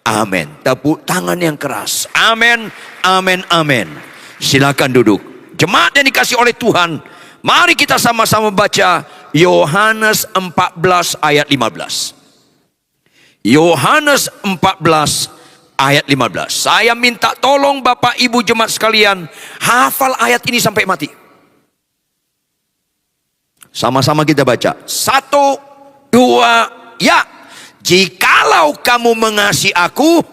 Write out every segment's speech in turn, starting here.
Amin. Tepuk tangan yang keras. Amin, amin, amin. Silakan duduk. Jemaat yang dikasih oleh Tuhan, mari kita sama-sama baca Yohanes 14 ayat 15. Yohanes 14 ayat 15. Saya minta tolong Bapak Ibu jemaat sekalian, hafal ayat ini sampai mati. Sama-sama kita baca. 1, 2, ya. Jikalau kamu mengasihi aku,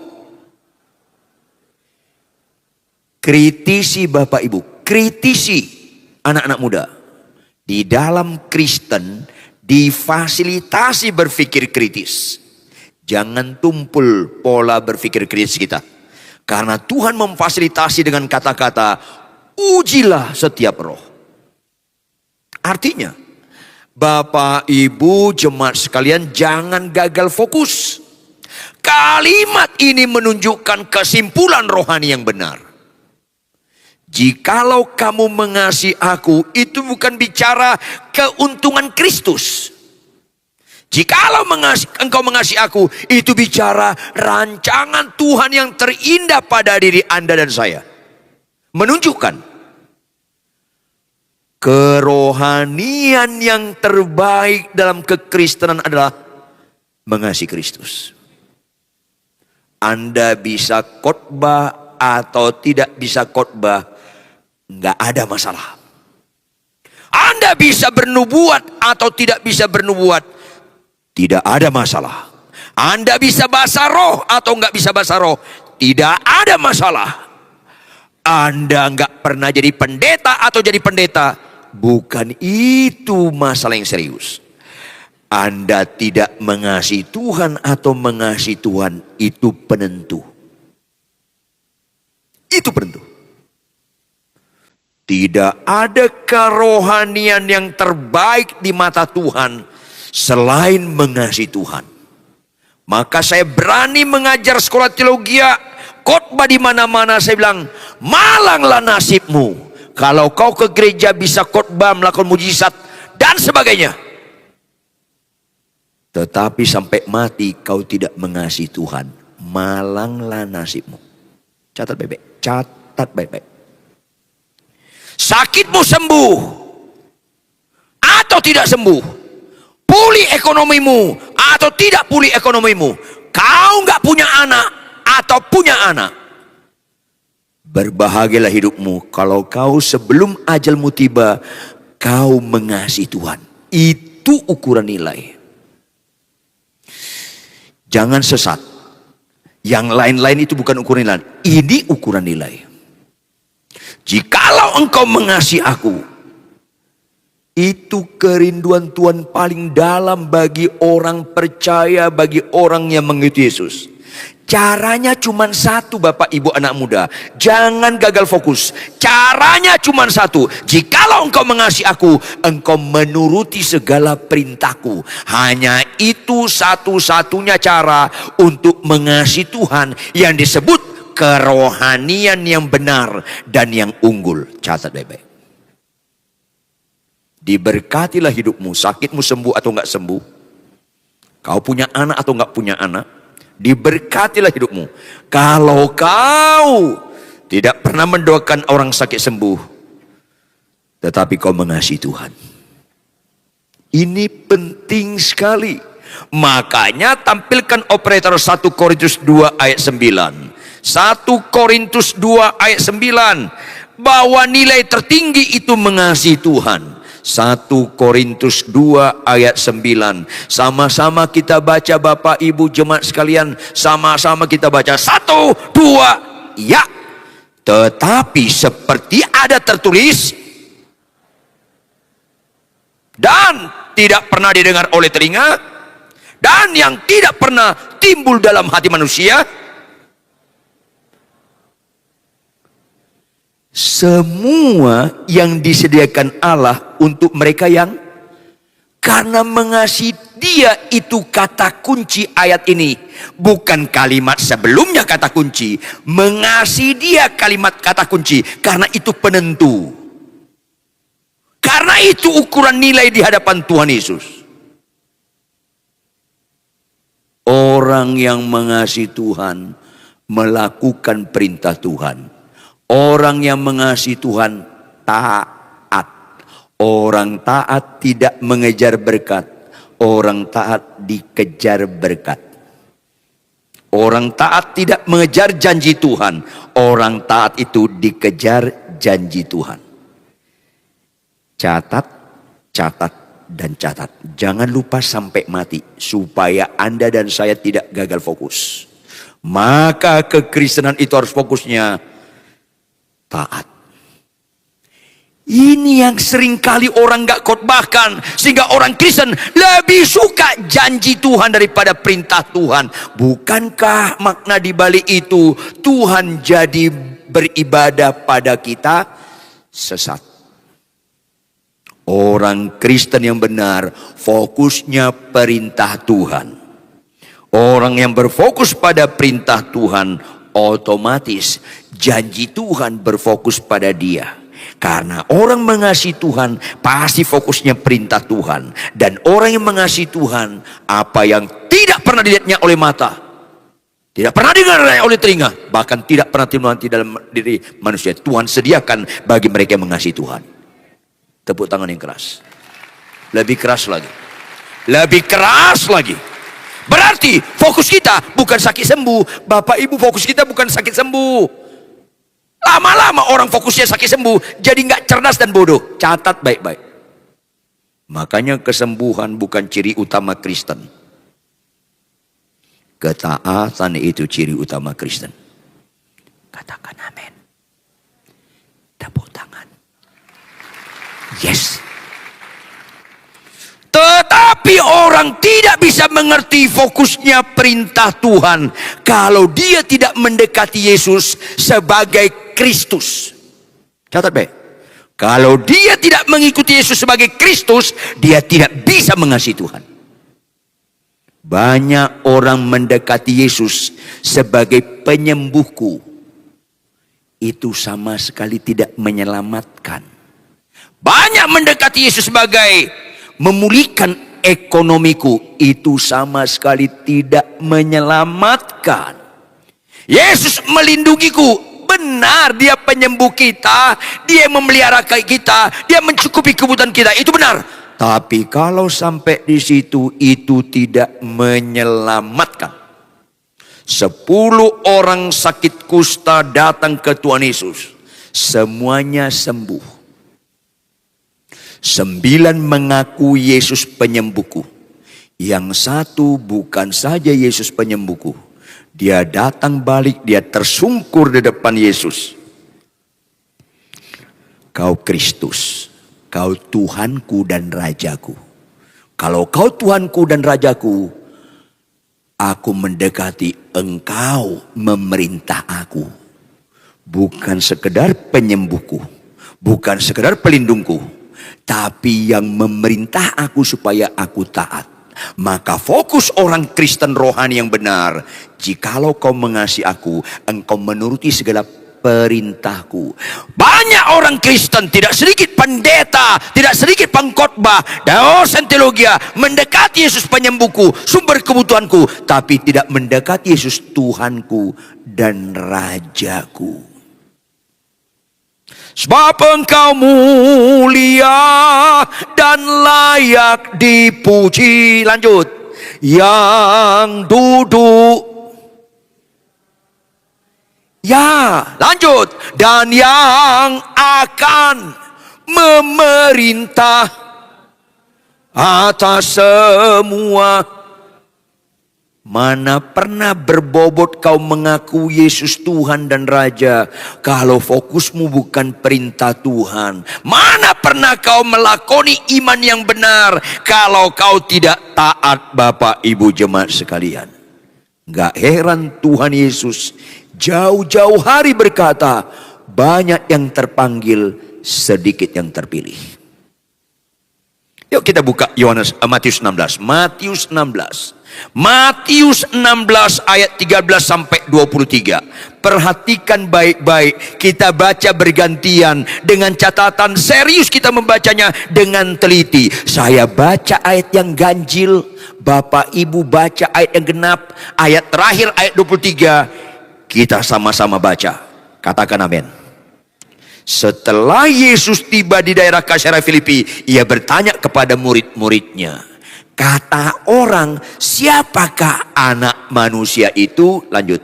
kritisi Bapak Ibu, kritisi anak-anak muda. Di dalam Kristen difasilitasi berpikir kritis. Jangan tumpul pola berpikir kritis kita. Karena Tuhan memfasilitasi dengan kata-kata, ujilah setiap roh. Artinya, Bapak Ibu jemaat sekalian, jangan gagal fokus. Kalimat ini menunjukkan kesimpulan rohani yang benar. Jikalau kamu mengasihi aku, itu bukan bicara keuntungan Kristus. Jikalau engkau mengasihi aku, itu bicara rancangan Tuhan yang terindah pada diri Anda dan saya. Menunjukkan kerohanian yang terbaik dalam kekristenan adalah mengasihi Kristus. Anda bisa khotbah atau tidak bisa khotbah, nggak ada masalah. Anda bisa bernubuat atau tidak bisa bernubuat, tidak ada masalah. Anda bisa bahasa roh atau nggak bisa bahasa roh, tidak ada masalah. Anda nggak pernah jadi pendeta atau jadi pendeta, bukan itu masalah yang serius. Anda tidak mengasihi Tuhan atau mengasihi Tuhan, itu penentu. Itu penentu. Tidak ada kerohanian yang terbaik di mata Tuhan selain mengasihi Tuhan. Maka saya berani mengajar sekolah teologi, khotbah di mana-mana. Saya bilang, malanglah nasibmu kalau kau ke gereja bisa khotbah, melakukan mujizat dan sebagainya, tetapi sampai mati kau tidak mengasihi Tuhan, malanglah nasibmu. Catat baik-baik, catat baik-baik. Sakitmu sembuh atau tidak sembuh, pulih ekonomimu atau tidak pulih ekonomimu, kau nggak punya anak atau punya anak, berbahagialah hidupmu kalau kau sebelum ajalmu tiba kau mengasihi Tuhan. Itu ukuran nilai. Jangan sesat. Yang lain-lain itu bukan ukuran nilai. Ini ukuran nilai. Jikalau engkau mengasihi aku, itu kerinduan Tuhan paling dalam bagi orang percaya, bagi orang yang mengikuti Yesus. Caranya cuma satu Bapak Ibu anak muda. Jangan gagal fokus. Caranya cuma satu. Jikalau engkau mengasihi aku, engkau menuruti segala perintahku. Hanya itu satu-satunya cara untuk mengasihi Tuhan yang disebut kerohanian yang benar dan yang unggul. Catat baik-baik. Diberkatilah hidupmu, sakitmu sembuh atau enggak sembuh. Kau punya anak atau enggak punya anak. Diberkatilah hidupmu. Kalau kau tidak pernah mendoakan orang sakit sembuh, tetapi kau mengasihi Tuhan. Ini penting sekali. Makanya tampilkan operator 1 Korintus 2 ayat 9. 1 Korintus 2 ayat 9. Bahwa nilai tertinggi itu mengasihi Tuhan. 1 Korintus 2 ayat 9. Sama-sama kita baca Bapak Ibu jemaat sekalian. Sama-sama kita baca. 1, 2, ya. Tetapi seperti ada tertulis, dan tidak pernah didengar oleh telinga, dan yang tidak pernah timbul dalam hati manusia, semua yang disediakan Allah untuk mereka yang karena mengasihi Dia. Itu kata kunci ayat ini, bukan kalimat sebelumnya kata kunci. Mengasihi Dia kalimat kata kunci, karena itu penentu, karena itu ukuran nilai di hadapan Tuhan Yesus. Orang yang mengasihi Tuhan melakukan perintah Tuhan. Orang yang mengasihi Tuhan taat. Orang taat tidak mengejar berkat. Orang taat dikejar berkat. Orang taat tidak mengejar janji Tuhan. Orang taat itu dikejar janji Tuhan. Catat, catat, dan catat. Jangan lupa sampai mati supaya Anda dan saya tidak gagal fokus. Maka kekristenan itu harus fokusnya taat. Ini yang seringkali orang gak khotbahkan, sehingga orang Kristen lebih suka janji Tuhan daripada perintah Tuhan. Bukankah makna di balik itu Tuhan jadi beribadah pada kita? Sesat. Orang Kristen yang benar fokusnya perintah Tuhan. Orang yang berfokus pada perintah Tuhan, otomatis janji Tuhan berfokus pada dia. Karena orang mengasihi Tuhan pasti fokusnya perintah Tuhan. Dan orang yang mengasihi Tuhan, apa yang tidak pernah dilihatnya oleh mata, tidak pernah didengarnya oleh telinga, bahkan tidak pernah timbul di dalam diri manusia, Tuhan sediakan bagi mereka yang mengasihi Tuhan. Tepuk tangan yang keras. Lebih keras lagi. Lebih keras lagi. Berarti fokus kita bukan sakit sembuh. Bapak Ibu, fokus kita bukan sakit sembuh. Lama-lama orang fokusnya sakit sembuh, jadi nggak cerdas dan bodoh. Catat baik-baik. Makanya kesembuhan bukan ciri utama Kristen. Ketaatan itu ciri utama Kristen. Katakan amin. Tepuk tangan. Yes. Tetapi orang tidak bisa mengerti fokusnya perintah Tuhan kalau dia tidak mendekati Yesus sebagai Kristus. Catat baik. Kalau dia tidak mengikuti Yesus sebagai Kristus, dia tidak bisa mengasihi Tuhan. Banyak orang mendekati Yesus sebagai penyembuhku. Itu sama sekali tidak menyelamatkan. Banyak mendekati Yesus sebagai memulihkan ekonomiku, itu sama sekali tidak menyelamatkan. Yesus melindungiku, benar, dia penyembuh kita, dia memelihara kita, dia mencukupi kebutuhan kita, itu benar. Tapi kalau sampai di situ itu tidak menyelamatkan. 10 orang sakit kusta datang ke Tuhan Yesus, semuanya sembuh. 9 mengaku Yesus penyembuhku. Yang 1 bukan saja Yesus penyembuhku. Dia datang balik, dia tersungkur di depan Yesus. Kau Kristus, kau Tuhanku dan Rajaku. Kalau kau Tuhanku dan Rajaku, aku mendekati engkau memerintah aku. Bukan sekedar penyembuhku, bukan sekedar pelindungku, tapi yang memerintah aku supaya aku taat. Maka fokus orang Kristen rohani yang benar, jikalau kau mengasihi aku, engkau menuruti segala perintahku. Banyak orang Kristen, tidak sedikit pendeta, tidak sedikit pengkhotbah, dosen teologi, mendekati Yesus penyembuhku, sumber kebutuhanku, tapi tidak mendekati Yesus Tuhanku dan Rajaku. Sebab engkau mulia dan layak dipuji. Lanjut. Yang duduk. Ya, lanjut. Dan yang akan memerintah atas semua. Mana pernah berbobot kau mengaku Yesus Tuhan dan Raja kalau fokusmu bukan perintah Tuhan? Mana pernah kau melakoni iman yang benar kalau kau tidak taat, Bapak Ibu jemaat sekalian? Gak heran Tuhan Yesus jauh-jauh hari berkata, banyak yang terpanggil, sedikit yang terpilih. Yuk kita buka Matius 16. Matius 16 ayat 13 sampai 23. Perhatikan baik-baik. Kita baca bergantian. Dengan catatan serius kita membacanya dengan teliti. Saya baca ayat yang ganjil, Bapak Ibu baca ayat yang genap. Ayat terakhir ayat 23. Kita sama-sama baca. Katakan amin. Setelah Yesus tiba di daerah Kaisarea Filipi, ia bertanya kepada murid-muridnya, kata orang, siapakah anak manusia itu? Lanjut.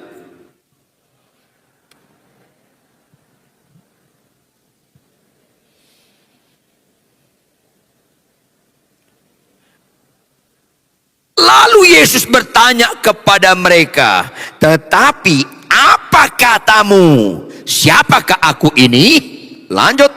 Lalu Yesus bertanya kepada mereka, tetapi apa katamu? Siapakah aku ini? Lanjut.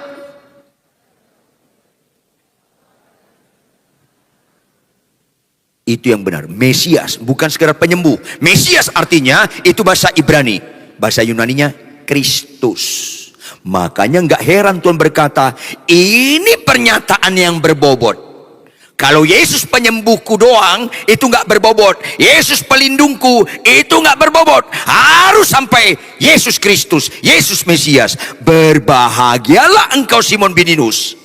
Itu yang benar. Mesias, bukan sekedar penyembuh. Mesias artinya, itu bahasa Ibrani. Bahasa Yunaninya, Kristus. Makanya nggak heran Tuhan berkata, ini pernyataan yang berbobot. Kalau Yesus penyembuhku doang, itu nggak berbobot. Yesus pelindungku, itu nggak berbobot. Harus sampai Yesus Kristus, Yesus Mesias. Berbahagialah engkau Simon bin Yunus,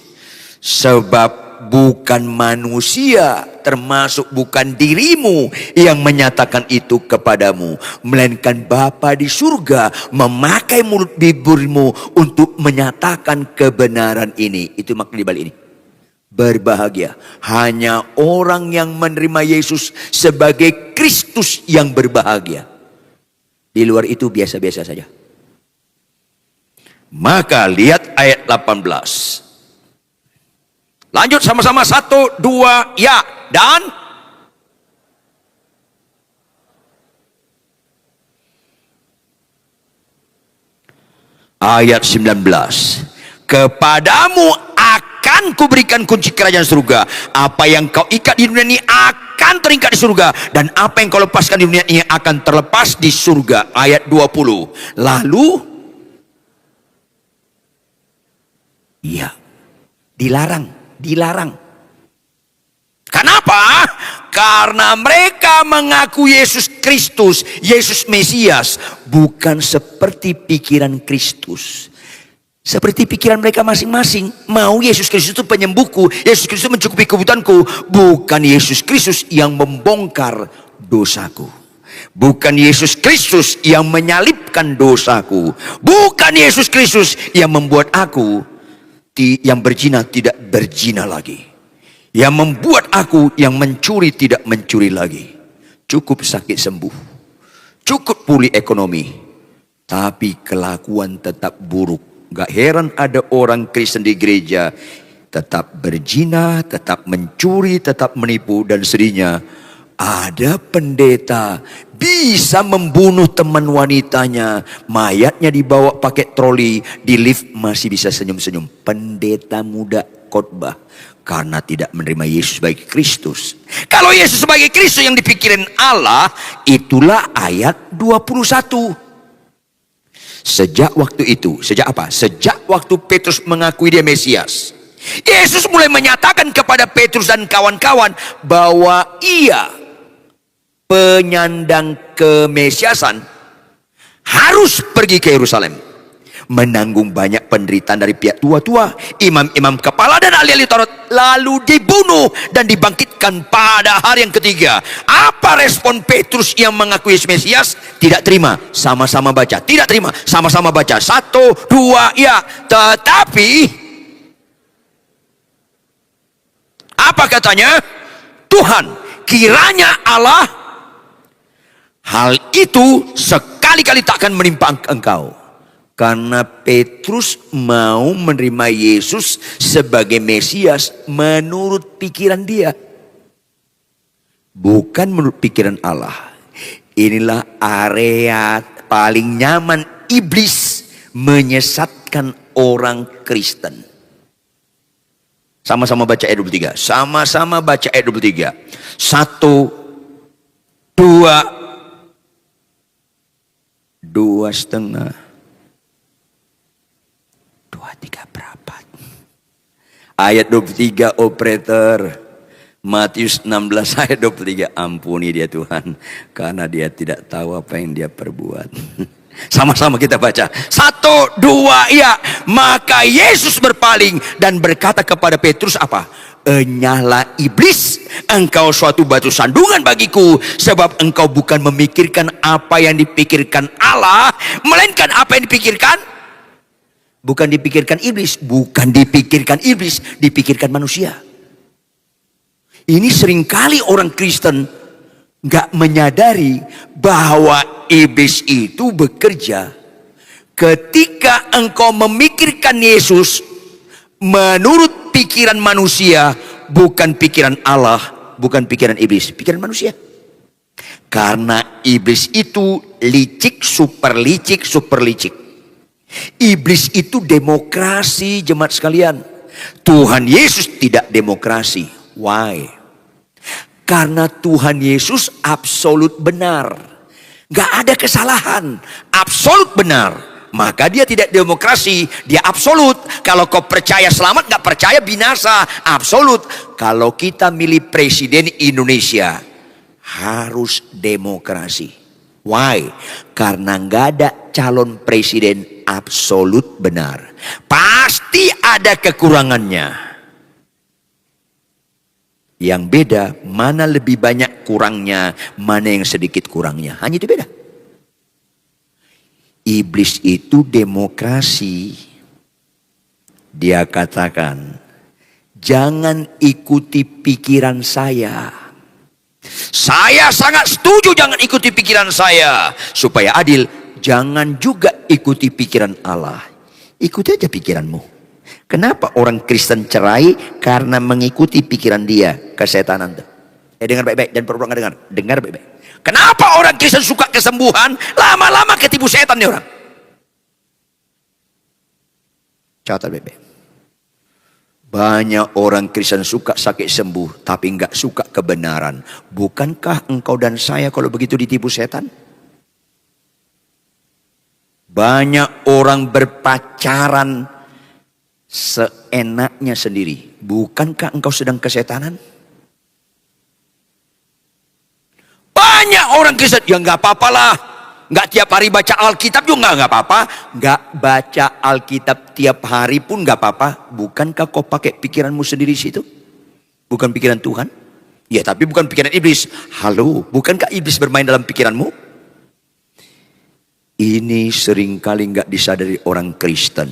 sebab bukan manusia, termasuk bukan dirimu yang menyatakan itu kepadamu, melainkan Bapa di surga memakai mulut bibirmu untuk menyatakan kebenaran ini. Itu makna di balik ini. Berbahagia hanya orang yang menerima Yesus sebagai Kristus yang berbahagia. Di luar itu biasa-biasa saja. Maka lihat ayat 18. Lanjut sama-sama, 1, 2, ya. Dan ayat 19. Kepadamu akan kuberikan kunci kerajaan surga. Apa yang kau ikat di dunia ini akan terikat di surga, dan apa yang kau lepaskan di dunia ini akan terlepas di surga. Ayat 20. Lalu ya, dilarang. Kenapa? Karena mereka mengaku Yesus Kristus, Yesus Mesias, bukan seperti pikiran Kristus. Seperti pikiran mereka masing-masing. Mau Yesus Kristus itu penyembuhku, Yesus Kristus mencukupi kebutuhanku. Bukan Yesus Kristus yang membongkar dosaku. Bukan Yesus Kristus yang menyalibkan dosaku. Bukan Yesus Kristus yang membuat aku yang berzina tidak berzina lagi. Yang membuat aku yang mencuri tidak mencuri lagi. Cukup sakit sembuh, cukup pulih ekonomi, tapi kelakuan tetap buruk. Gak heran ada orang Kristen di gereja tetap berzina, tetap mencuri, tetap menipu, dan sedihnya ada pendeta bisa membunuh teman wanitanya, mayatnya dibawa pakai troli, di lift masih bisa senyum-senyum. Pendeta muda khotbah karena tidak menerima Yesus sebagai Kristus. Kalau Yesus sebagai Kristus yang dipikirin Allah, itulah ayat 21. Sejak waktu itu, sejak apa? Sejak waktu Petrus mengakui dia Mesias, Yesus mulai menyatakan kepada Petrus dan kawan-kawan bahwa ia, penyandang kemesiasan, harus pergi ke Yerusalem, menanggung banyak penderitaan dari pihak tua-tua, imam-imam kepala dan ahli-ahli Taurat, lalu dibunuh dan dibangkitkan pada hari yang ketiga. Apa respon Petrus yang mengakui Yesus Mesias? Tidak terima. Sama-sama baca. Tidak terima. Sama-sama baca. 1, 2, ya. Tetapi apa katanya? Tuhan, kiranya Allah hal itu sekali-kali tak akan menimpa engkau. Karena Petrus mau menerima Yesus sebagai Mesias menurut pikiran dia, bukan menurut pikiran Allah. Inilah area paling nyaman iblis menyesatkan orang Kristen. Sama-sama baca ayat 23. Sama-sama baca ayat 23. 1, 2, 2,5. 23 berapa? Ayat 23 operator. Matius 16 ayat 23. Ampuni dia Tuhan, karena dia tidak tahu apa yang dia perbuat. Sama-sama kita baca. 1, 2, ya. Maka Yesus berpaling dan berkata kepada Petrus apa? Enyahlah iblis, engkau suatu batu sandungan bagiku, sebab engkau bukan memikirkan apa yang dipikirkan Allah, melainkan apa yang dipikirkan, bukan dipikirkan iblis, dipikirkan manusia. Ini seringkali orang Kristen gak menyadari bahwa iblis itu bekerja ketika engkau memikirkan Yesus menurut pikiran manusia, bukan pikiran Allah, bukan pikiran iblis, pikiran manusia. Karena iblis itu licik, super licik. Iblis itu demokrasi, jemaat sekalian. Tuhan Yesus tidak demokrasi. Why? Karena Tuhan Yesus absolut benar. Gak ada kesalahan, absolut benar. Maka dia tidak demokrasi, dia absolut. Kalau kau percaya selamat, gak percaya binasa, absolut. Kalau kita milih presiden Indonesia, harus demokrasi. Why? Karena gak ada calon presiden absolut benar. Pasti ada kekurangannya. Yang beda, mana lebih banyak kurangnya, mana yang sedikit kurangnya. Hanya itu beda. Iblis itu demokrasi. Dia katakan, jangan ikuti pikiran saya. Saya sangat setuju jangan ikuti pikiran saya. Supaya adil, jangan juga ikuti pikiran Allah. Ikuti aja pikiranmu. Kenapa orang Kristen cerai? Karena mengikuti pikiran dia, kesetanan. Dengar baik-baik, dan pura-pura nggak dengar. Dengar baik-baik. Kenapa orang Kristen suka kesembuhan? Lama-lama ketipu setan nih orang. Catat baik-baik. Banyak orang Kristen suka sakit sembuh, tapi nggak suka kebenaran. Bukankah engkau dan saya kalau begitu ditipu setan? Banyak orang berpacaran seenaknya sendiri. Bukankah engkau sedang kesetanan? Banyak orang Kristen, ya nggak apa-apalah, nggak tiap hari baca Alkitab juga nggak apa-apa, nggak baca Alkitab tiap hari pun nggak apa-apa. Bukankah kau pakai pikiranmu sendiri situ? Bukan pikiran Tuhan? Ya, tapi bukan pikiran iblis. Halo, bukankah iblis bermain dalam pikiranmu? Ini seringkali nggak disadari orang Kristen,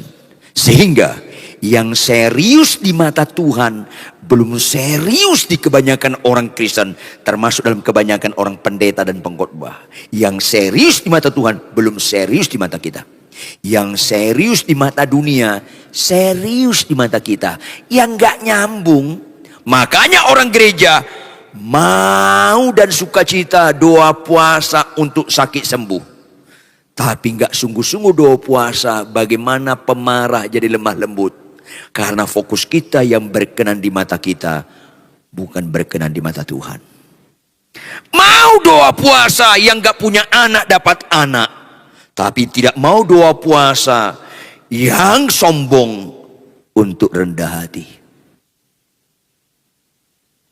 sehingga yang serius di mata Tuhan belum serius di kebanyakan orang Kristen, termasuk dalam kebanyakan orang pendeta dan pengkhotbah. Yang serius di mata Tuhan belum serius di mata kita. Yang serius di mata dunia serius di mata kita. Yang gak nyambung. Makanya orang gereja mau dan sukacita doa puasa untuk sakit sembuh, tapi gak sungguh-sungguh doa puasa bagaimana pemarah jadi lemah lembut. Karena fokus kita yang berkenan di mata kita, bukan berkenan di mata Tuhan. Mau doa puasa yang gak punya anak dapat anak, tapi tidak mau doa puasa yang sombong untuk rendah hati.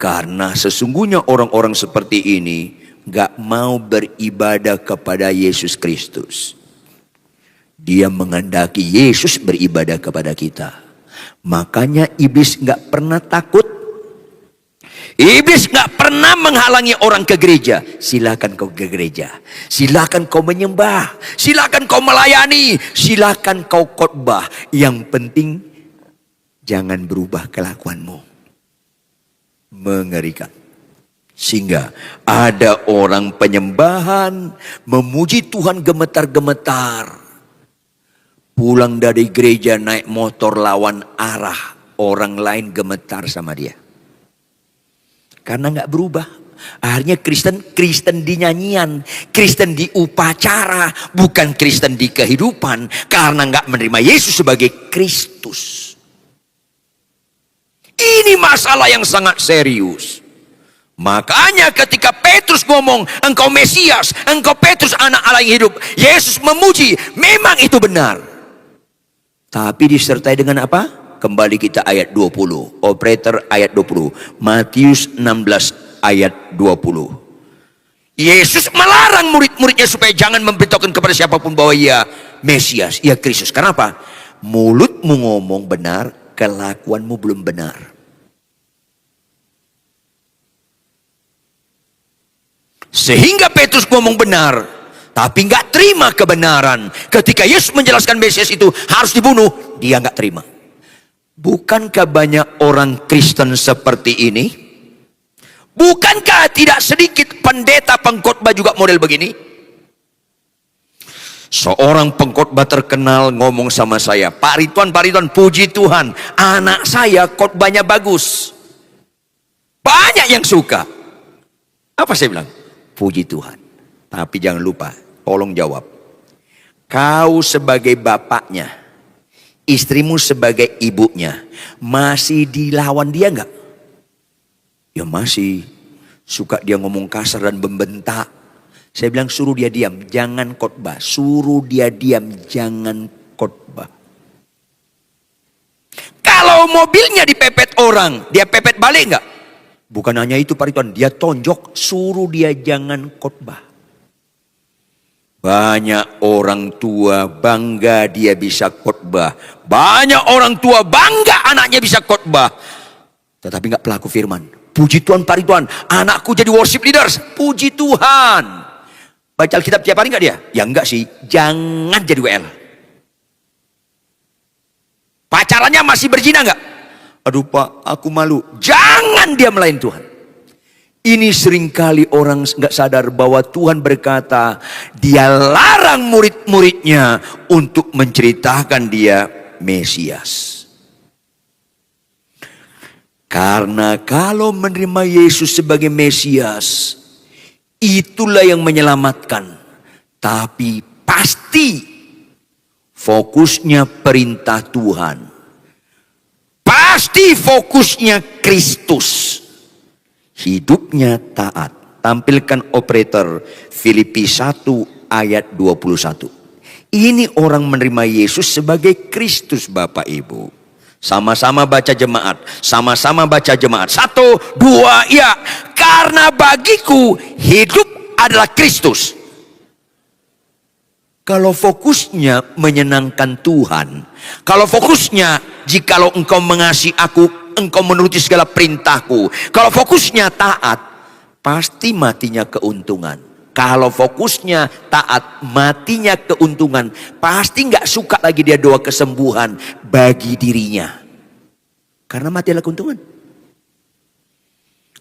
Karena sesungguhnya orang-orang seperti ini gak mau beribadah kepada Yesus Kristus. Dia menghendaki Yesus beribadah kepada kita. Makanya iblis gak pernah takut. Iblis gak pernah menghalangi orang ke gereja. Silakan kau ke gereja, silakan kau menyembah, silakan kau melayani, silakan kau khotbah. Yang penting jangan berubah kelakuanmu. Mengerikan. Sehingga ada orang penyembahan memuji Tuhan gemetar-gemetar, pulang dari gereja naik motor lawan arah, orang lain gemetar sama dia. Karena gak berubah. Akhirnya Kristen di nyanyian, Kristen di upacara, bukan Kristen di kehidupan. Karena gak menerima Yesus sebagai Kristus. Ini masalah yang sangat serius. Makanya ketika Petrus ngomong, engkau Mesias, engkau Petrus anak Allah yang hidup, Yesus memuji, memang itu benar. Tapi disertai dengan apa? Kembali kita ayat 20. Operator ayat 20. Matius 16 ayat 20. Yesus melarang murid-muridnya supaya jangan memberitahukan kepada siapapun bahwa ia Mesias, ia Kristus. Kenapa? Mulutmu ngomong benar, kelakuanmu belum benar. Sehingga Petrus ngomong benar, tapi nggak terima kebenaran. Ketika Yesus menjelaskan Mesias itu harus dibunuh, dia nggak terima. Bukankah banyak orang Kristen seperti ini? Bukankah tidak sedikit pendeta pengkhotbah juga model begini? Seorang pengkhotbah terkenal ngomong sama saya, Pak Ridwan, puji Tuhan, anak saya khotbahnya bagus. Banyak yang suka. Apa saya bilang? Puji Tuhan. Tapi jangan lupa, tolong jawab. Kau sebagai bapaknya, istrimu sebagai ibunya, masih dilawan dia enggak? Ya masih. Suka dia ngomong kasar dan membentak. Saya bilang suruh dia diam, jangan khotbah. Suruh dia diam, jangan khotbah. Kalau mobilnya dipepet orang, dia pepet balik enggak? Bukan hanya itu Pak Ridwan, dia tonjok, suruh dia jangan khotbah. Banyak orang tua bangga dia bisa khotbah. Banyak orang tua bangga anaknya bisa khotbah. Tetapi enggak pelaku firman. Puji Tuhan Pak Ridwan, anakku jadi worship leaders. Puji Tuhan. Baca Alkitab tiap hari enggak dia? Ya enggak sih, jangan jadi WL. Pacarannya masih berzina enggak? Aduh Pak, aku malu. Jangan dia melayani Tuhan. Ini seringkali orang enggak sadar bahwa Tuhan berkata, dia larang murid-muridnya untuk menceritakan dia Mesias. Karena kalau menerima Yesus sebagai Mesias, itulah yang menyelamatkan. Tapi pasti fokusnya perintah Tuhan. Pasti fokusnya Kristus. Hidupnya taat. Tampilkan operator Filipi 1 ayat 21. Ini orang menerima Yesus sebagai Kristus Bapak Ibu. Sama-sama baca jemaat. Sama-sama baca jemaat. 1, 2, ya. Karena bagiku hidup adalah Kristus. Kalau fokusnya menyenangkan Tuhan, kalau fokusnya jikalau engkau mengasihi aku, engkau menuruti segala perintahku, kalau fokusnya taat, pasti matinya keuntungan. Kalau fokusnya taat, matinya keuntungan, pasti nggak suka lagi dia doa kesembuhan bagi dirinya, karena mati adalah keuntungan.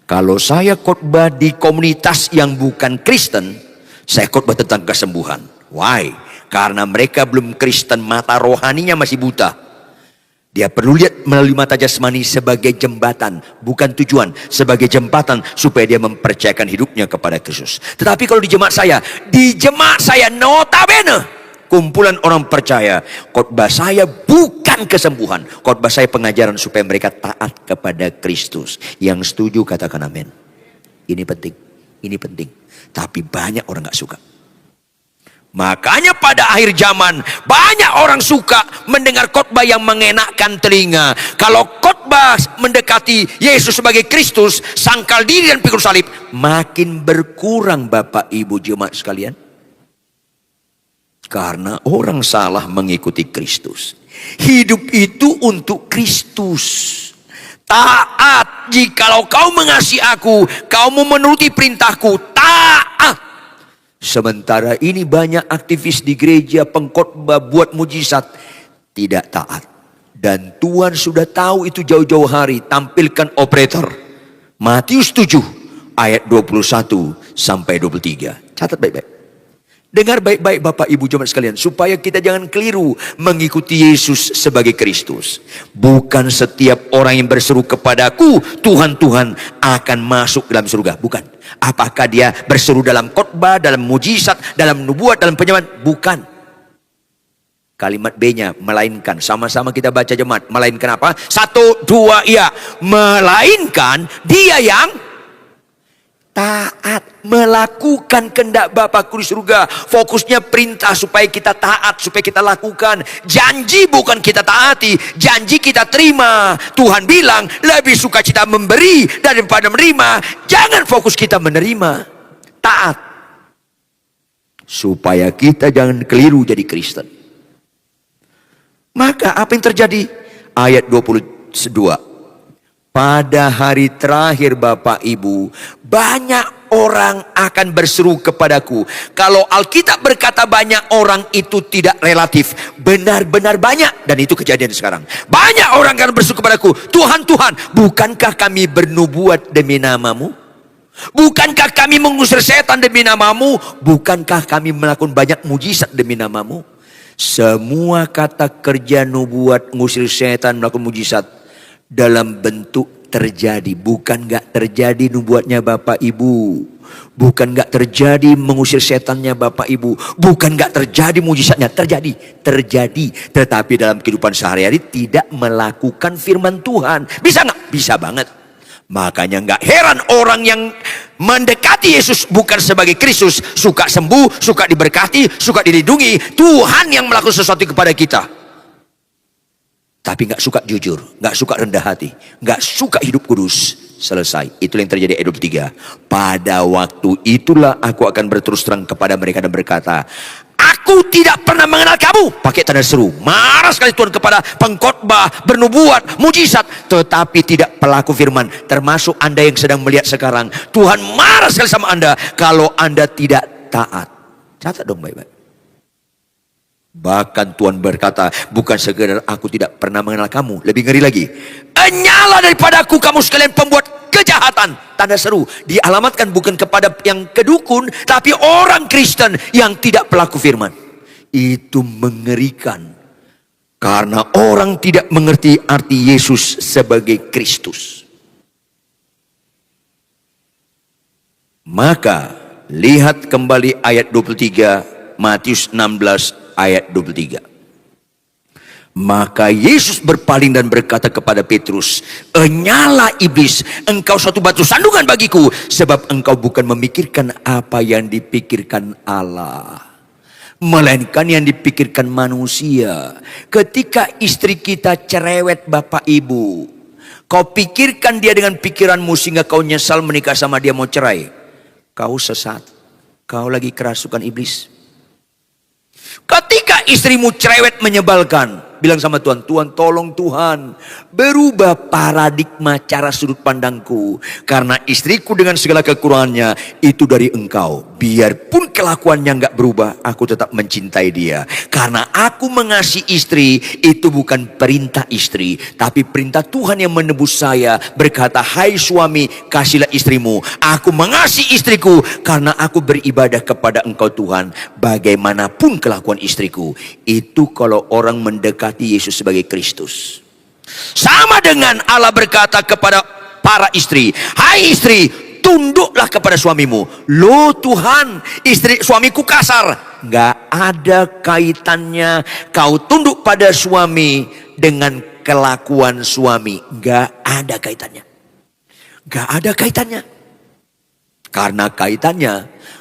Kalau saya khotbah di komunitas yang bukan Kristen, saya khotbah tentang kesembuhan. Why? Karena mereka belum Kristen, mata rohaninya masih buta. Dia perlu lihat melalui mata jasmani sebagai jembatan, bukan tujuan, sebagai jembatan supaya dia mempercayakan hidupnya kepada Kristus. Tetapi kalau di jemaat saya notabene kumpulan orang percaya, khotbah saya bukan kesembuhan, khotbah saya pengajaran supaya mereka taat kepada Kristus. Yang setuju katakan amin. Ini penting, ini penting. Tapi banyak orang gak suka. Makanya pada akhir zaman banyak orang suka mendengar khotbah yang mengenakkan telinga. Kalau khotbah mendekati Yesus sebagai Kristus, sangkal diri dan pikul salib, makin berkurang Bapak Ibu jemaat sekalian. Karena orang salah mengikuti Kristus. Hidup itu untuk Kristus. Taat, jikalau kau mengasihi aku, kau mau menuruti perintahku, taat. Sementara ini banyak aktivis di gereja, pengkhotbah, buat mujizat, tidak taat. Dan Tuhan sudah tahu itu jauh-jauh hari. Tampilkan operator Matius 7 ayat 21 sampai 23. Catat baik-baik. Dengar baik-baik Bapak Ibu jemaat sekalian, supaya kita jangan keliru mengikuti Yesus sebagai Kristus. Bukan setiap orang yang berseru kepadaku, Tuhan, Tuhan, akan masuk dalam surga. Bukan. Apakah dia berseru dalam khotbah, dalam mujizat, dalam nubuat, dalam penyembahan? Bukan. Kalimat B-nya, melainkan. Sama-sama kita baca jemaat. Melainkan apa? 1, 2, iya. Melainkan dia yang taat, melakukan kehendak Bapa di surga. Fokusnya perintah supaya kita taat, supaya kita lakukan. Janji bukan kita taati, janji kita terima. Tuhan bilang lebih suka kita memberi daripada menerima. Jangan fokus kita menerima, taat. supaya kita jangan keliru jadi Kristen. Maka apa yang terjadi? Ayat 22. Pada hari terakhir Bapak Ibu, banyak orang akan berseru kepadaku. Kalau Alkitab berkata banyak orang, itu tidak relatif, benar-benar banyak. Dan itu kejadian sekarang. Banyak orang akan berseru kepadaku, Tuhan, Tuhan, bukankah kami bernubuat demi namamu? Bukankah kami mengusir setan demi namamu? Bukankah kami melakukan banyak mujizat demi namamu? Semua kata kerja nubuat, ngusir setan, melakukan mujizat dalam bentuk terjadi. Bukan gak terjadi nubuatnya Bapak Ibu. Bukan gak terjadi mengusir setannya Bapak Ibu. Bukan gak terjadi mujizatnya. Terjadi. Tetapi dalam kehidupan sehari-hari tidak melakukan firman Tuhan. Bisa gak? Bisa banget. Makanya gak heran orang yang mendekati Yesus bukan sebagai Kristus, suka sembuh, suka diberkati, suka dilindungi. Tuhan yang melakukan sesuatu kepada kita, tapi gak suka jujur, gak suka rendah hati, gak suka hidup kudus. Selesai. Itulah yang terjadi ayat 23. Pada waktu itulah aku akan berterus terang kepada mereka dan berkata, aku tidak pernah mengenal kamu. Pakai tanda seru. Marah sekali Tuhan kepada pengkhotbah, bernubuat, mujizat, tetapi tidak pelaku firman. Termasuk Anda yang sedang melihat sekarang. Tuhan marah sekali sama Anda kalau Anda tidak taat. Catat dong baik-baik. Bahkan Tuhan berkata, bukan sekedar aku tidak pernah mengenal kamu. Lebih ngeri lagi, enyala daripadaku kamu sekalian pembuat kejahatan. Tanda seru. Dialamatkan bukan kepada yang kedukun, tapi orang Kristen yang tidak pelaku firman. Itu mengerikan. Karena orang tidak mengerti arti Yesus sebagai Kristus. Maka lihat kembali ayat 23, Matius 16 ayat 23. Maka Yesus berpaling dan berkata kepada Petrus, enyala iblis, engkau suatu batu sandungan bagiku, sebab engkau bukan memikirkan apa yang dipikirkan Allah, melainkan yang dipikirkan manusia. Ketika istri kita cerewet Bapak Ibu, kau pikirkan dia dengan pikiranmu sehingga kau nyesal menikah sama dia, mau cerai. Kau sesat, kau lagi kerasukan iblis. Ketika istrimu cerewet menyebalkan, bilang sama Tuhan, Tuhan tolong Tuhan, berubah paradigma cara sudut pandangku. Karena istriku dengan segala kekurangannya itu dari engkau. Biarpun kelakuannya gak berubah, aku tetap mencintai dia. Karena aku mengasihi istri, itu bukan perintah istri, tapi perintah Tuhan yang menebus saya. Berkata, hai suami, kasihlah istrimu. Aku mengasihi istriku karena aku beribadah kepada engkau Tuhan. Bagaimanapun kelakuan istriku. Itu kalau orang mendekati Yesus sebagai Kristus. Sama dengan Allah berkata kepada para istri, hai istri, tunduklah kepada suamimu. Loh Tuhan, istri suamiku kasar. Gak ada kaitannya kau tunduk pada suami dengan kelakuan suami. Gak ada kaitannya. Gak ada kaitannya. Karena kaitannya,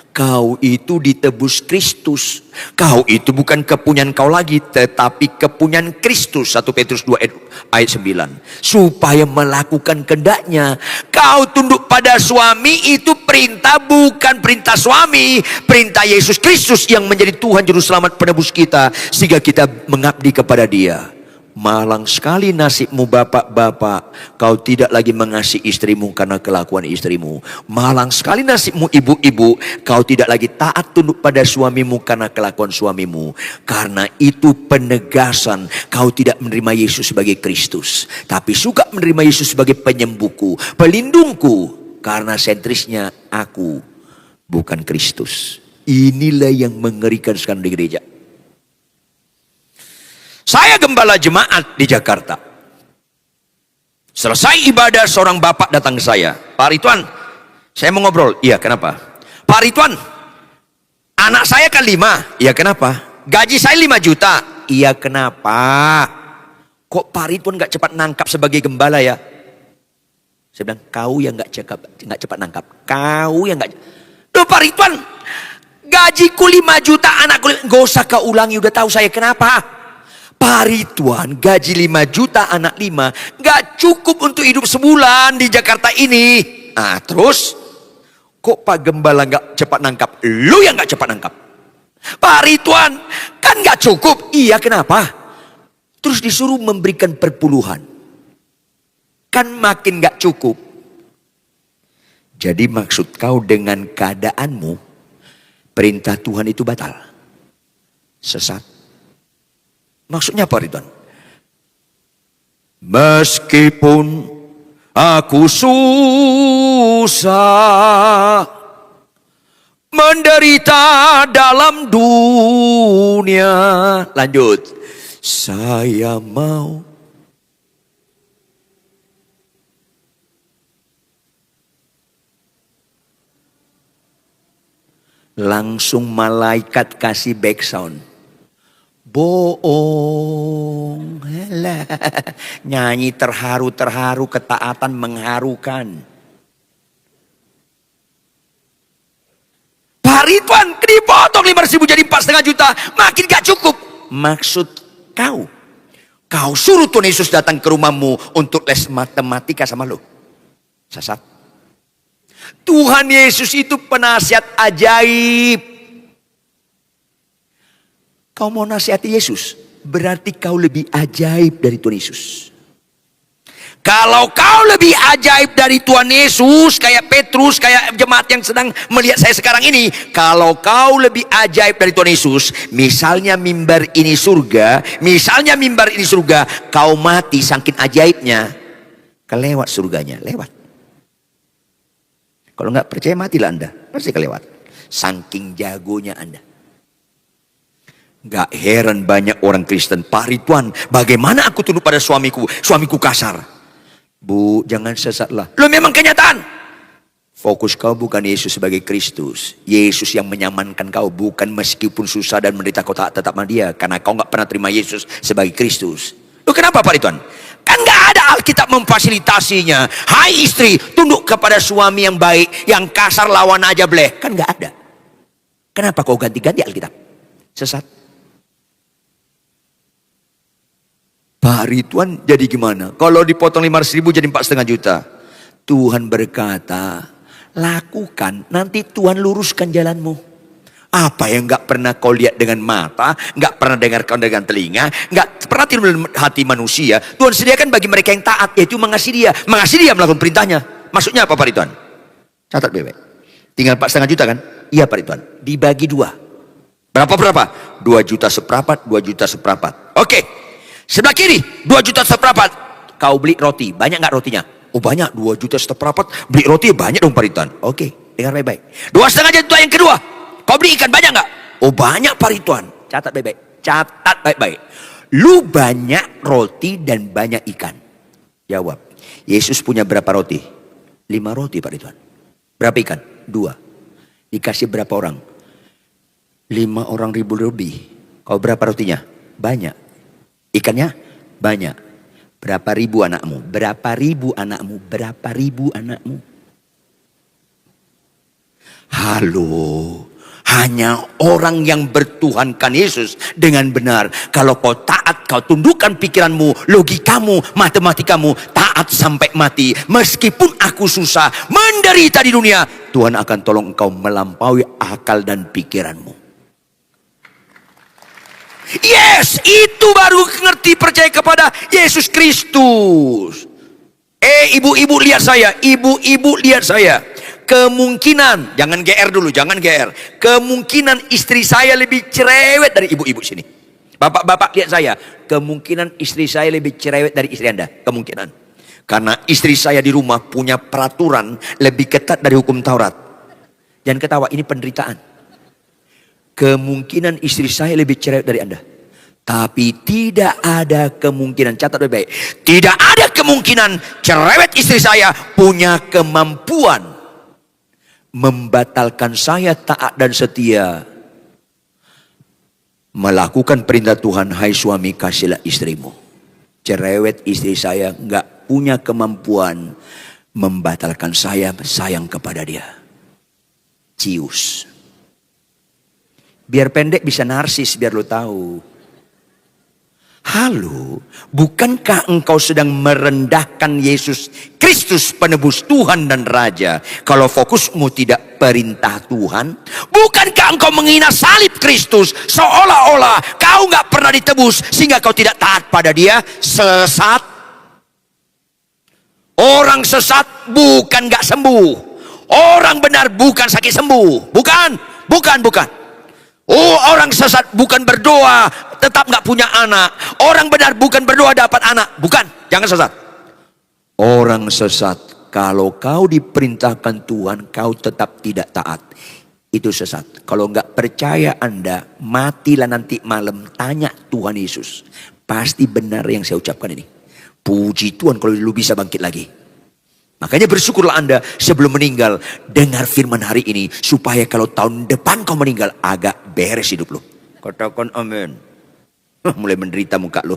kau itu ditebus Kristus. Kau itu bukan kepunyaan kau lagi, tetapi kepunyaan Kristus. 1 Petrus 2 ayat 9. Supaya melakukan kehendaknya. Kau tunduk pada suami, itu perintah, bukan perintah suami. Perintah Yesus Kristus yang menjadi Tuhan Juru Selamat penebus kita, sehingga kita mengabdi kepada dia. Malang sekali nasibmu bapak-bapak, kau tidak lagi mengasihi istrimu karena kelakuan istrimu. Malang sekali nasibmu ibu-ibu, kau tidak lagi taat tunduk pada suamimu karena kelakuan suamimu. Karena itu penegasan, kau tidak menerima Yesus sebagai Kristus, tapi suka menerima Yesus sebagai penyembuhku, pelindungku. Karena sentrisnya aku, bukan Kristus. Inilah yang mengerikan sekarang di gereja. Saya gembala jemaat di Jakarta. Selesai ibadah, seorang bapak datang ke saya. Pak Ridwan, saya mau ngobrol. Iya, kenapa? Pak Ridwan, anak saya kan 5. Iya, kenapa? Gaji saya 5 juta. Iya, kenapa? Kok Pak Ridwan gak cepat nangkap sebagai gembala ya? Saya bilang, kau yang gak cepat nangkap. Kau yang gak... Duh Pak Ridwan, gajiku 5 juta, anakku... Gak usah kau ulangi, udah tahu saya kenapa. Pak Ridwan, gaji 5 juta, anak 5, gak cukup untuk hidup sebulan di Jakarta ini. Nah terus, kok Pak Gembala gak cepat nangkap? Lu yang gak cepat nangkap. Pak Ridwan, kan gak cukup. Iya, kenapa? Terus disuruh memberikan perpuluhan. Kan makin gak cukup. Jadi maksud kau dengan keadaanmu, perintah Tuhan itu batal. Sesat. Maksudnya apa Ridwan? Meskipun aku susah, menderita dalam dunia. Lanjut. Saya mau. Langsung malaikat kasih back sound. Bohong. Nyanyi terharu-terharu, ketaatan mengharukan. Pak Ridwan dipotong 5.000 jadi 4,5 juta. Makin gak cukup. Maksud kau suruh Tuhan Yesus datang ke rumahmu untuk les matematika sama lo. Sesat. Tuhan Yesus itu penasihat ajaib. Kau mau nasihati Yesus, berarti kau lebih ajaib dari Tuhan Yesus. Kalau kau lebih ajaib dari Tuhan Yesus, kayak Petrus, kayak jemaat yang sedang melihat saya sekarang ini. Kalau kau lebih ajaib dari Tuhan Yesus, misalnya mimbar ini surga, kau mati saking ajaibnya, kelewat surganya, lewat. Kalau nggak percaya matilah Anda, pasti kelewat. Saking jagonya Anda. Gak heran banyak orang Kristen, Pak Ridwan, bagaimana aku tunduk pada suamiku kasar. Bu, jangan sesatlah. Lo memang kenyataan. Fokus kau bukan Yesus sebagai Kristus. Yesus yang menyamankan kau, bukan meskipun susah dan menderita kau tak tetap sama dia. Karena kau gak pernah terima Yesus sebagai Kristus. Lo kenapa Pak Ridwan? Kan gak ada Alkitab memfasilitasinya. Hai istri, tunduk kepada suami yang baik, yang kasar lawan aja boleh. Kan gak ada. Kenapa kau ganti-ganti Alkitab? Sesat. Pak Ridwan jadi gimana? Kalau dipotong 5.000 jadi 4,5 juta. Tuhan berkata, lakukan, nanti Tuhan luruskan jalanmu. Apa yang gak pernah kau lihat dengan mata, gak pernah dengarkan dengan telinga, gak pernah timbul dalam hati manusia, Tuhan sediakan bagi mereka yang taat, yaitu mengasihi dia melakukan perintahnya. Maksudnya apa Pak Ridwan? Catat bebek. Tinggal 4,5 juta kan? Iya Pak Ridwan. Dibagi 2. Berapa? 2 juta seperempat, 2 juta seperempat. Oke. Sebelah kiri 2 juta seperempat. Kau beli roti, banyak gak rotinya? Oh banyak, 2 juta seperempat. Beli roti banyak dong Pak Ridwan. Oke, dengar baik-baik. 2,5 juta yang kedua, kau beli ikan banyak gak? Oh banyak Pak Ridwan. Catat baik-baik. Catat baik-baik. Lu banyak roti dan banyak ikan. Jawab. Yesus punya berapa roti? 5 roti Pak Ridwan. Berapa ikan? 2. Dikasih berapa orang? 5 orang ribu lebih. Kau berapa rotinya? Banyak. Ikannya banyak. Berapa ribu anakmu? Berapa ribu anakmu? Berapa ribu anakmu? Halo. Hanya orang yang bertuhankan Yesus dengan benar. Kalau kau taat, kau tundukkan pikiranmu, logikamu, matematikamu, taat sampai mati. Meskipun aku susah, menderita di dunia, Tuhan akan tolong engkau melampaui akal dan pikiranmu. Yes, itu baru ngerti percaya kepada Yesus Kristus. Ibu-ibu lihat saya, ibu-ibu lihat saya. Kemungkinan, jangan GR dulu, jangan GR. Kemungkinan istri saya lebih cerewet dari ibu-ibu sini. Bapak-bapak lihat saya, kemungkinan istri saya lebih cerewet dari istri Anda, kemungkinan. Karena istri saya di rumah punya peraturan lebih ketat dari hukum Taurat. Jangan ketawa, ini penderitaan. Kemungkinan istri saya lebih cerewet dari Anda. Tapi tidak ada kemungkinan, catat baik-baik. Tidak ada kemungkinan cerewet istri saya punya kemampuan membatalkan saya taat dan setia. Melakukan perintah Tuhan, hai suami kasihlah istrimu. Cerewet istri saya enggak punya kemampuan membatalkan saya sayang kepada dia. Cius. Biar pendek bisa narsis, biar lo tahu. Halo, bukankah engkau sedang merendahkan Yesus Kristus penebus Tuhan dan Raja kalau fokusmu tidak perintah Tuhan? Bukankah engkau menghina salib Kristus seolah-olah kau nggak pernah ditebus sehingga kau tidak taat pada dia? Sesat. Orang sesat bukan nggak sembuh. Orang benar bukan sakit sembuh. Bukan. Oh, orang sesat bukan berdoa tetap nggak punya anak. Orang benar bukan berdoa dapat anak. Bukan, jangan sesat. Orang sesat, kalau kau diperintahkan Tuhan, kau tetap tidak taat. Itu sesat. Kalau nggak percaya Anda, matilah nanti malam, tanya Tuhan Yesus. Pasti benar yang saya ucapkan ini. Puji Tuhan kalau lu bisa bangkit lagi. Makanya bersyukurlah Anda sebelum meninggal, dengar firman hari ini, supaya kalau tahun depan kau meninggal, agak beres hidup lu. Katakan amin. Mulai menderita muka lu.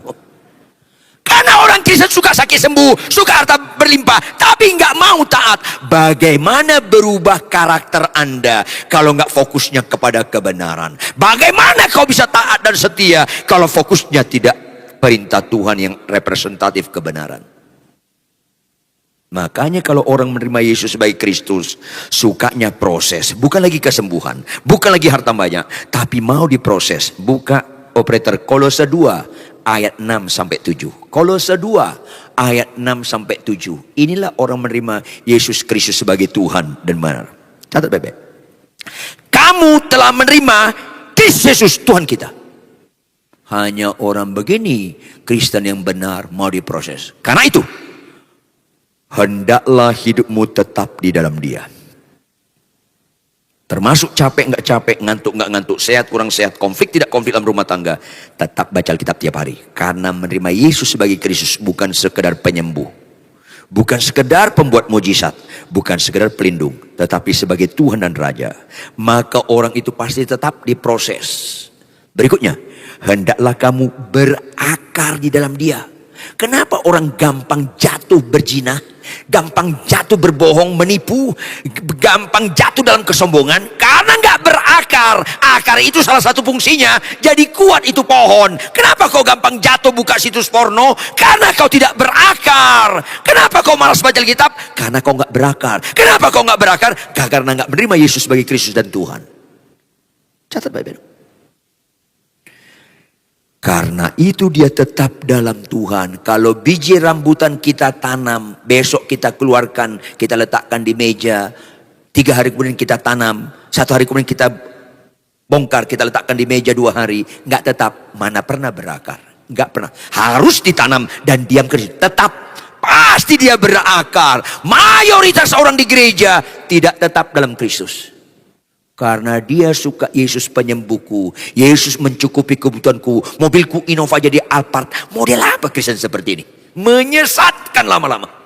Karena orang Kristen suka sakit sembuh, suka harta berlimpah, tapi nggak mau taat. Bagaimana berubah karakter Anda kalau nggak fokusnya kepada kebenaran? Bagaimana kau bisa taat dan setia kalau fokusnya tidak perintah Tuhan yang representatif kebenaran? Makanya kalau orang menerima Yesus sebagai Kristus, sukanya proses, bukan lagi kesembuhan, bukan lagi harta banyak, tapi mau diproses. Buka operator Kolose 2 ayat 6 sampai 7. Kolose 2 ayat 6 sampai 7. Inilah orang menerima Yesus Kristus sebagai Tuhan dan benar. Catat baik-baik. Kamu telah menerima Kristus Yesus Tuhan kita. Hanya orang begini Kristen yang benar mau diproses. Karena itu, hendaklah hidupmu tetap di dalam Dia. Termasuk capek nggak capek, ngantuk nggak ngantuk, sehat kurang sehat, konflik tidak konflik dalam rumah tangga. Tetap baca Alkitab tiap hari. Karena menerima Yesus sebagai Kristus bukan sekedar penyembuh. Bukan sekedar pembuat mujizat. Bukan sekedar pelindung. Tetapi sebagai Tuhan dan Raja. Maka orang itu pasti tetap diproses. Berikutnya, hendaklah kamu berakar di dalam Dia. Kenapa orang gampang jatuh berzina, gampang jatuh berbohong, menipu, gampang jatuh dalam kesombongan? Karena nggak berakar. Akar itu salah satu fungsinya jadi kuat itu pohon. Kenapa kau gampang jatuh buka situs porno? Karena kau tidak berakar. Kenapa kau malas baca Alkitab? Karena kau nggak berakar. Kenapa kau nggak berakar? Karena nggak menerima Yesus sebagai Kristus dan Tuhan. Catat baik-baik. Karena itu dia tetap dalam Tuhan. Kalau biji rambutan kita tanam, besok kita keluarkan, kita letakkan di meja. 3 hari kemudian kita tanam, 1 hari kemudian kita bongkar, kita letakkan di meja 2 hari. Nggak tetap, mana pernah berakar. Nggak pernah. Harus ditanam dan diam kerja. Tetap, pasti dia berakar. Mayoritas orang di gereja tidak tetap dalam Kristus. Karena dia suka Yesus penyembuhku, Yesus mencukupi kebutuhanku, mobilku Innova jadi Alphard. Model apa Kristen seperti ini? Menyesatkan lama-lama.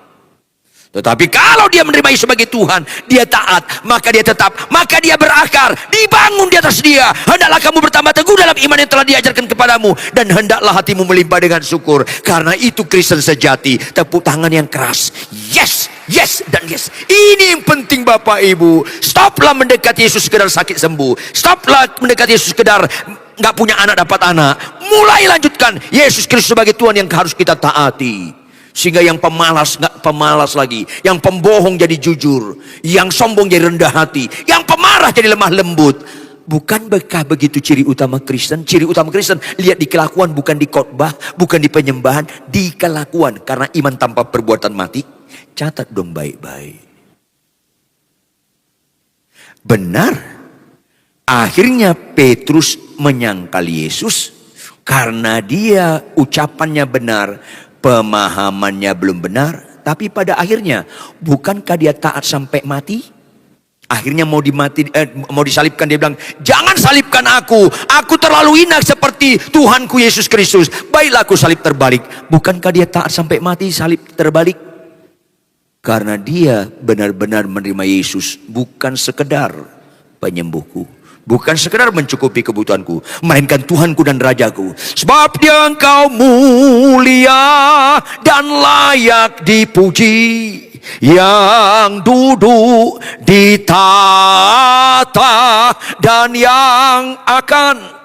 Tetapi kalau dia menerima Yesus sebagai Tuhan, dia taat, maka dia tetap, maka dia berakar, dibangun di atas Dia. Hendaklah kamu bertambah teguh dalam iman yang telah diajarkan kepadamu, dan hendaklah hatimu melimpah dengan syukur. Karena itu Kristen sejati, tepuk tangan yang keras. Yes, yes, dan yes. Ini yang penting Bapak Ibu. Stoplah mendekati Yesus sekedar sakit sembuh. Stoplah mendekati Yesus sekedar nggak punya anak dapat anak. Mulai lanjutkan Yesus Kristus sebagai Tuhan yang harus kita taati. Sehingga yang pemalas nggak pemalas lagi, yang pembohong jadi jujur, yang sombong jadi rendah hati, yang pemarah jadi lemah lembut. Bukan begitu ciri utama Kristen? Ciri utama Kristen lihat di kelakuan, bukan di khotbah, bukan di penyembahan, di kelakuan. Karena iman tanpa perbuatan mati. Catat dong baik-baik. Benar. Akhirnya Petrus menyangkal Yesus karena dia ucapannya benar, pemahamannya belum benar. Tapi pada akhirnya, bukankah dia taat sampai mati? Akhirnya mau disalibkan, dia bilang, jangan salibkan aku terlalu hina seperti Tuhanku Yesus Kristus. Baiklah aku salib terbalik. Bukankah dia taat sampai mati salib terbalik? Karena dia benar-benar menerima Yesus, bukan sekedar penyembuhku, bukan sekedar mencukupi kebutuhanku, melainkan Tuhanku dan Rajaku. Sebab Dia Engkau mulia dan layak dipuji, yang duduk di tahta dan yang akan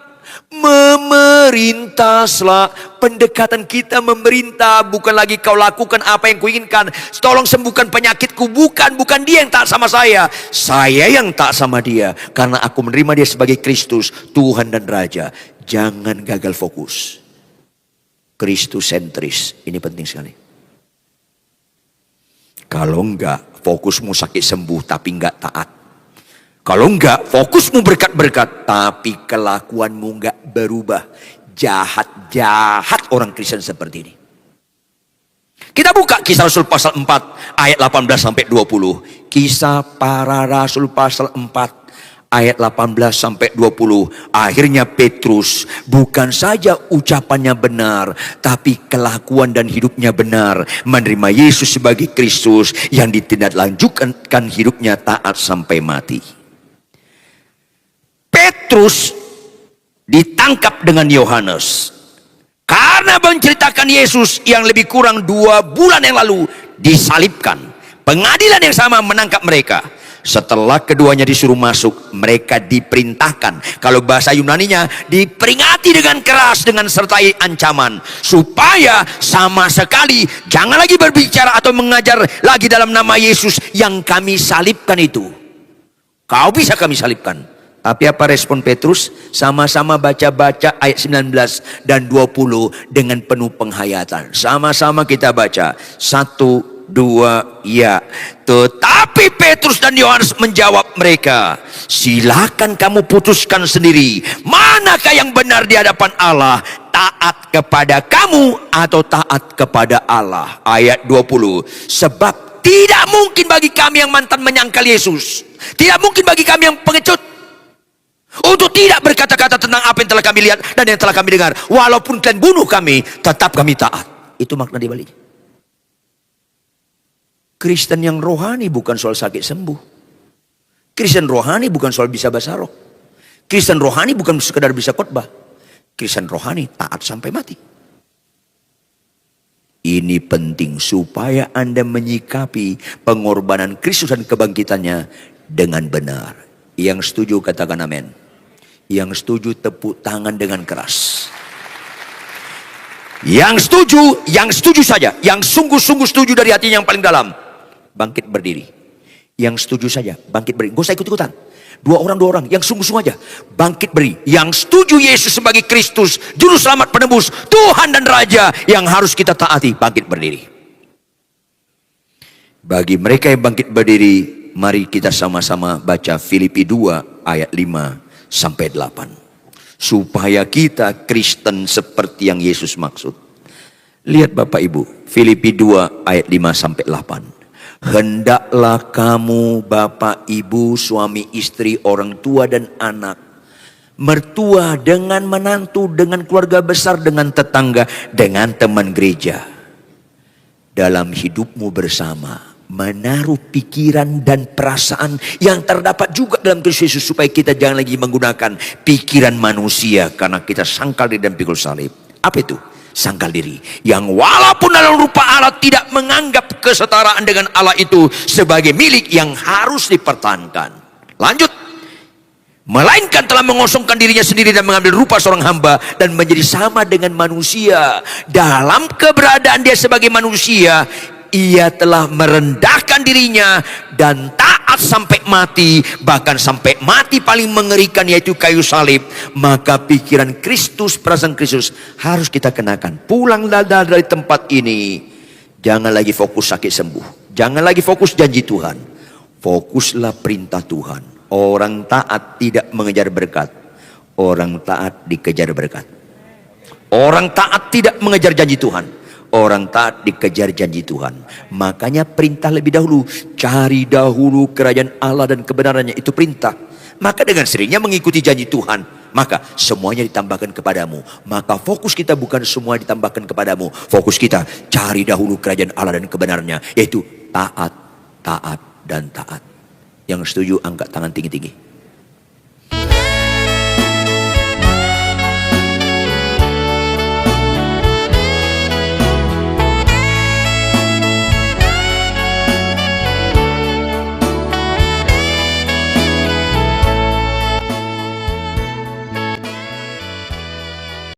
memerintahlah. Pendekatan kita memerintah, bukan lagi kau lakukan apa yang kuinginkan. Tolong sembuhkan penyakitku, bukan dia yang taat sama saya yang taat sama dia, karena aku menerima dia sebagai Kristus, Tuhan dan Raja. Jangan gagal fokus. Kristus sentris, ini penting sekali. Kalau enggak, fokusmu sakit sembuh tapi enggak taat. Kalau enggak, fokusmu berkat-berkat tapi kelakuanmu enggak berubah. Jahat-jahat orang Kristen seperti ini. Kita buka Kisah Rasul pasal 4 ayat 18 sampai 20. Kisah para Rasul pasal 4 ayat 18 sampai 20. Akhirnya Petrus bukan saja ucapannya benar, tapi kelakuan dan hidupnya benar, menerima Yesus sebagai Kristus yang ditindaklanjutkan hidupnya taat sampai mati. Petrus ditangkap dengan Yohanes karena menceritakan Yesus yang lebih kurang 2 bulan yang lalu disalibkan. Pengadilan yang sama menangkap mereka. Setelah keduanya disuruh masuk, mereka diperintahkan, kalau bahasa Yunaninya, diperingati dengan keras dengan sertai ancaman, supaya sama sekali jangan lagi berbicara atau mengajar lagi dalam nama Yesus yang kami salibkan itu. Kau bisa kami salibkan. Tapi apa respon Petrus? Sama-sama baca-baca ayat 19 dan 20 dengan penuh penghayatan. Sama-sama kita baca. 1, 2, ya. Tetapi Petrus dan Yohanes menjawab mereka, silakan kamu putuskan sendiri, manakah yang benar di hadapan Allah, taat kepada kamu atau taat kepada Allah. Ayat 20, sebab tidak mungkin bagi kami yang mantan menyangkal Yesus, tidak mungkin bagi kami yang pengecut untuk tidak berkata-kata tentang apa yang telah kami lihat dan yang telah kami dengar. Walaupun kalian bunuh kami, tetap kami taat. Itu makna di balik. Kristen yang rohani bukan soal sakit sembuh. Kristen rohani bukan soal bisa bahasa roh. Kristen rohani bukan sekedar bisa khotbah. Kristen rohani taat sampai mati. Ini penting supaya Anda menyikapi pengorbanan Kristus dan kebangkitannya dengan benar. Yang setuju katakan amin. Yang setuju tepuk tangan dengan keras. Yang setuju saja, yang sungguh-sungguh setuju dari hatinya yang paling dalam, bangkit berdiri. Yang setuju saja, bangkit berdiri. Gak usah ikut-ikutan. 2 orang, yang sungguh-sungguh aja, bangkit berdiri. Yang setuju Yesus sebagai Kristus, Juru Selamat penebus, Tuhan dan Raja yang harus kita taati, bangkit berdiri. Bagi mereka yang bangkit berdiri, mari kita sama-sama baca Filipi 2 ayat 5 sampai 8. Supaya kita Kristen seperti yang Yesus maksud. Lihat Bapak Ibu, Filipi 2 ayat 5 sampai 8. Hendaklah kamu Bapak Ibu, suami istri, orang tua dan anak, mertua dengan menantu, dengan keluarga besar, dengan tetangga, dengan teman gereja, dalam hidupmu bersama menaruh pikiran dan perasaan yang terdapat juga dalam Kristus Yesus, supaya kita jangan lagi menggunakan pikiran manusia karena kita sangkal diri dan pikul salib. Apa itu? Sangkal diri yang walaupun dalam rupa Allah tidak menganggap kesetaraan dengan Allah itu sebagai milik yang harus dipertahankan. Lanjut. Melainkan telah mengosongkan dirinya sendiri dan mengambil rupa seorang hamba dan menjadi sama dengan manusia. Dalam keberadaan dia sebagai manusia, ia telah merendahkan dirinya dan taat sampai mati, bahkan sampai mati paling mengerikan, yaitu kayu salib. Maka pikiran Kristus, perasaan Kristus harus kita kenakan. Pulanglah dari tempat ini, jangan lagi fokus sakit sembuh, jangan lagi fokus janji Tuhan, fokuslah perintah Tuhan. Orang taat tidak mengejar berkat, orang taat dikejar berkat. Orang taat tidak mengejar janji Tuhan, orang taat dikejar janji Tuhan. Makanya perintah lebih dahulu, cari dahulu kerajaan Allah dan kebenarannya, itu perintah. Maka dengan seringnya mengikuti janji Tuhan, maka semuanya ditambahkan kepadamu. Maka fokus kita bukan semua ditambahkan kepadamu, fokus kita cari dahulu kerajaan Allah dan kebenarannya, yaitu taat, taat dan taat. Yang setuju angkat tangan tinggi-tinggi.